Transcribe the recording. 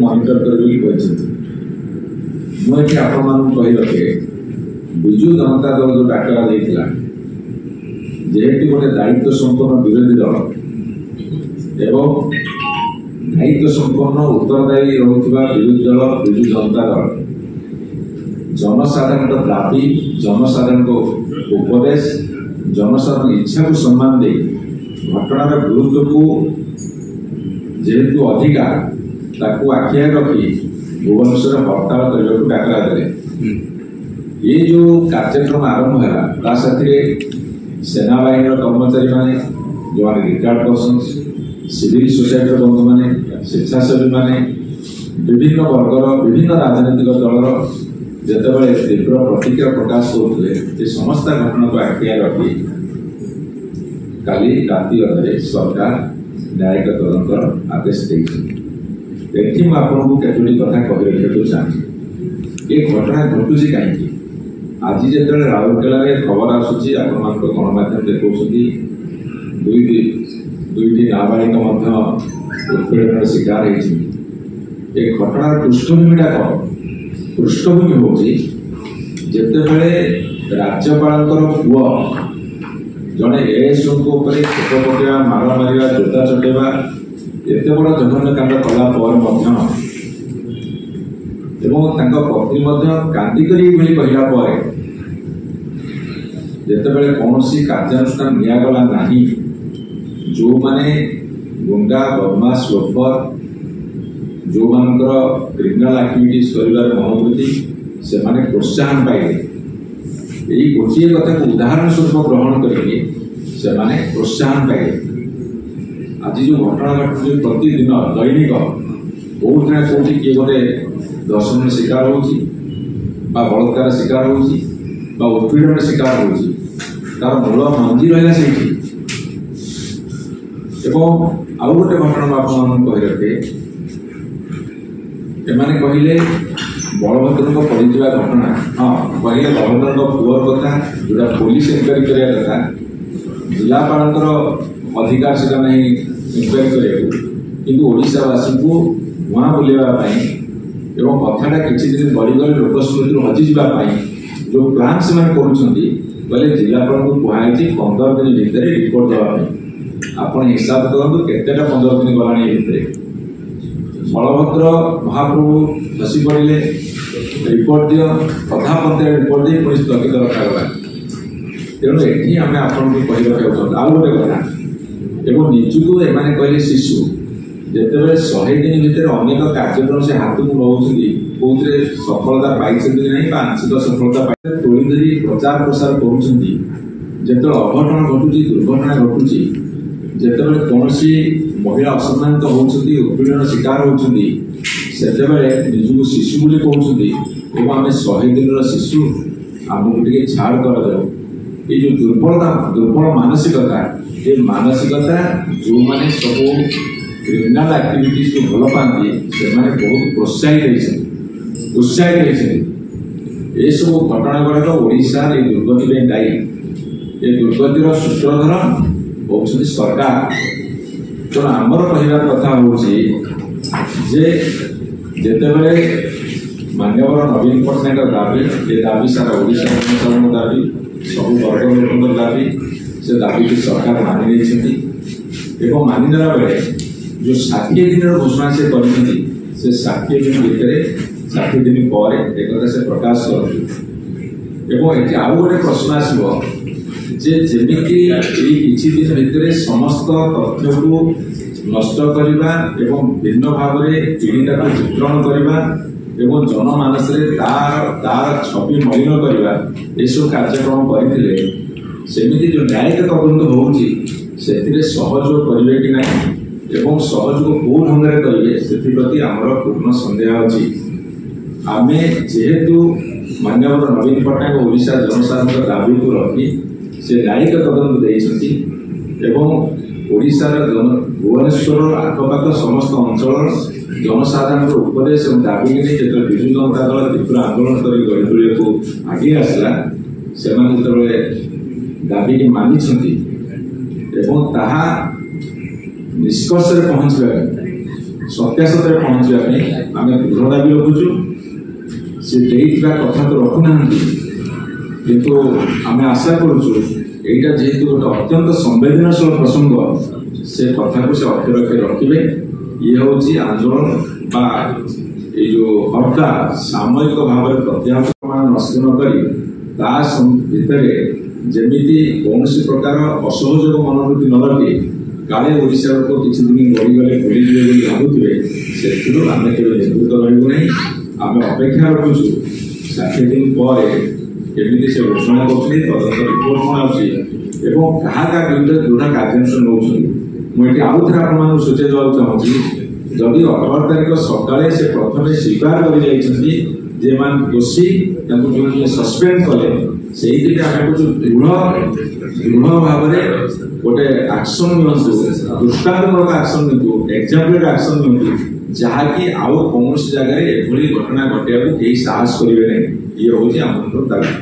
Monitor कर मुझे आपण मान कही रखे विजु जनता दल जो डाकरा देता जेहेतु गोटे दायित्व संपन्न विरोधी दल एवं दायित्व संपन्न उत्तरदायी रहुथिबा विरोधी दल विजु जनता दल जनसाधारण दाबी जनसाधारण उपदेश जनसाधारण इच्छा को सम्मान दे घटनार गुरुत्व को जेहेतु अधिका ताकू आखिया रखी भुवनेश्वर हड़ताल करने को डाकरा देले। ये जो कार्यक्रम आरंभ है साथी सेना बाहिनी कर्मचारी माने जो रिटायर्ड पर्सन सिविल सोसाइटी बंधु माने स्वेच्छासेवी माने विभिन्न वर्गर विभिन्न राजनीतिक दलर जितेबाला तीव्र प्रतिक्रिया प्रकाश करते समस्त घटना को आखिया रखी काली राति अधे सरकार न्यायिक तदंतर आदेश देते। एठी मैं आपको केतोटी कथा कहि रखिବାକୁ चाहे ये घटना घटुची कहीं आज जो राउरकेला खबर आसूची आपण गणमाध्यम देखुंती दुईटी नाबालिक उत्पीड़न शिकार होती घटनार पृष्ठभूमिटा कौन पृष्ठभूमि हूँ जितेबले राज्यपाल पुओ जड़े एएसओ छेप पकड़ा मार मार जोता चटेवा एत बड़ जघन्य कांड कला पत्नी कांदिकी कहला जितेबले कौन कार्यानुष्ठान निगला ना जो माने गुंडा बदमाश लोफर जो मानकर क्रिमिनाल एक्टिविटीज कर मनोवृत्ति से माने प्रोत्साहन पाइले यही गोटे कथा को उदाहरण स्वरूप ग्रहण करके से माने प्रोत्साहन पाइले। आज जो घटना घटुचे प्रतिदिन दैनिक कौट ना कौटी किए गोटे दर्शन शिकार होची बलात्कार शिकार होची उत्पीड़न शिकार होची तार मूल मंजी रहा से आउ गोटे घटना आप कही रखे एमाने कहले बलभद्र पड़ीजा घटना हाँ कहले बलभद्र पुअर कथा जोटा पुलिस इनक्वारी करने कथा जिलापाल अधिकार से नहीं इनक्वारी करने ओडावासी को वहाँ बुलावाई एवं कथाटा किसी दिन गड़गले लोक स्मृति हजिजापी जो प्लान से कहले जिलापाल को कहुई 15 दिन भितर रिपोर्ट देवाई आप हिसाब करूँ केतेटा 15 दिन गलानी भितर बलभद्र महाप्रभु धसी पड़े रिपोर्ट दियो कथा पंचायत रिपोर्ट दे पुलिस स्थगित रखा तेणु ये आम आपको कही रखा आउ गोटे कथा एवं निजुक एमाने कहले शिशु जितेबाला 100 दिन भितर अनेक कार्यक्रम से हाथ को रोचे कौन सफलता पाई ना आंशिक सफलता पाई तोड़ी धरी प्रचार प्रसार कर अघटन घटुची दुर्घटना घटुची जितेबाला कौन महिला असम्मानित होती उत्पीड़न शिकार होती निजुक शिशु बोली कहते आम 100 दिन शिशु आमको टे छाड़ कर जाओ ये जो दुर्बल मानसिकता ये मानसिकता जो मैंने सब क्रिमिनाल एक्टिविटीज को भल पाती से बहुत प्रोत्साहित उत्साहित ये सब घटना गुड़ाक ओडिशा ये दुर्गति दायी ये दुर्गतिर सूत्रधर होती सरकार तेणु आमर कहबार कथा हूँ जितेबले मान्यवर नवीन पट्टनायक दाबी ये दाबी सारा ओडिशा जनसाधारण दाबी सब वर्ग लोक दाबी से दाबी की सरकार मानि नहीं मानिदेला बेले जो 60 दिन घोषणा से करते 60 दिन भितर 60 दिन पर एक से प्रकाश कर आउ गोटे प्रश्न आसो जमी किसी दिन भितर समस्त तथ्य को नष्ट करवा भिन्न भाव में पीड़िता को चित्रण करवा जनमानस तार छवि मलिन करवा यू कार्यक्रम करते सेमती जो न्यायिक तदंत होती सहयोग करेंगे कि ना सहयोग कौ ढंग से करेंगे से प्रति आमर पूर्ण सन्देह अच्छी आम जेहेतु माननीय नवीन पट्टनायक ओडिशा जनसाधारण दाबी को रखी से न्यायिक तदंत देती ओडिशार भुवनेश्वर आखपाख समस्त अंचल जनसाधारण उपदेश और दाबी नहीं जो विजु जनता दल तीव्र आंदोलन कर गढ़ी तोड़ा को आगे आसला से दाबी की मानी निष्कर्ष पहुँचा सत्यासत्य पहुँचा आम दृढ़ दाबी रखुचु से कथा तो रखुना किंतु आम आशा करुचु यहाँ जेहेतु गोटे अत्यंत संवेदनशील प्रसंग से कथा को से अक्षर अक्षर रखिए ये हूँ आंदोलन बा ये जो हड़ताल सामयिक भाव में प्रत्याहत नष्ट न भितर जमी कौन प्रकार असहयोग मनोवृत्ति न रखी काले ओडिशा लोक किसी दिन गड़ीगले भूलीजे भावुवे से आम के नेतृत्व रही ना आम अपेक्षा रखुचु 60 दिन पर केमी से घोषणा कर तदंत रिपोर्ट कौन आउँ क्या विरुद्ध दृढ़ कार्यानुष्ठान नौ मुझे आउ थे आप सूचाई देवाक चाहूँगी जदि 18 तारीख सकाଳେ से प्रथम स्वीकार कर दोषी जो सस्पेंड कले से दृढ़ भाव में गोटे एक्शन नियंतु दृष्टांतमूलक एक्शन नियंतु एक्जाम्पल एक्शन नियंतु जहाँकि आउ कौन जगह एभली घटना घटिया कहीं साहस करेंगे ये हूँ आम दाबी।